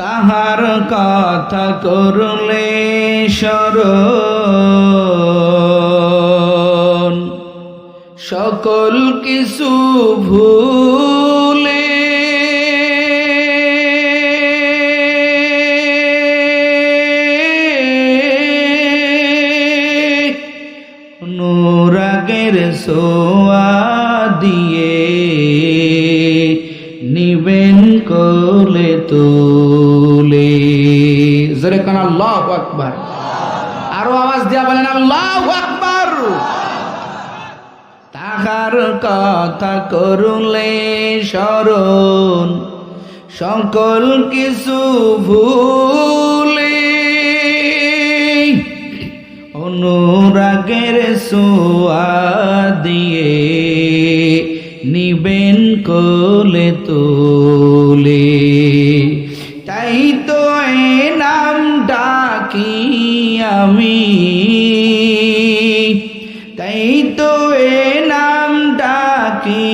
তাহার কথা করলে স্মরণ, সকল কিছু ভুলে অনুরাগের ছোঁয়া দিয়ে নিবেন কোলে তোলে। জোরে কান আল্লাহু আকবার। আরো আওয়াজ দিয়া বলেন আল্লাহু আকবার। তাহার কথা করলে স্মরণ, সকল কিছু ভুলে অনুরাগের ছোঁয়া দিয়ে নিবেন কোলে তোলে। তাই তো এ নাম ডাকি আমি, তাই তো এ নাম ডাকি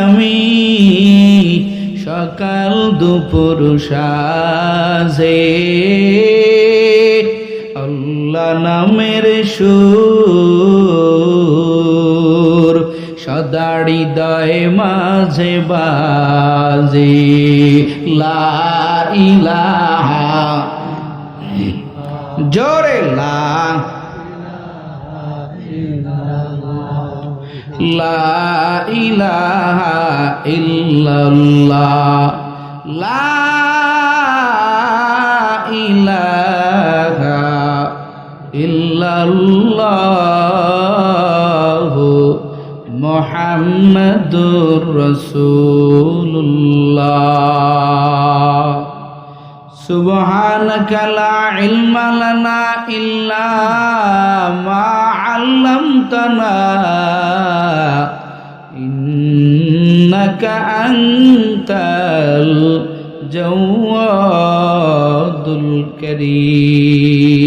আমি, সকাল দুপুর সাজে আল্লাহ নামের সুর সদা হৃদয় মাঝে বাজে। লা ইলাহা, জোরে লা ইলাহা ইল্লাল্লাহ, লা ইলাহা ইল্লাল্লাহ মুহাম্মাদুর রাসূলুল্লাহ। সুবহানাকা লা ইলমা লানা ইল্লা মা আল্লামতানা ইন্নাকা আনতাল জাওয়াদুল কারীম।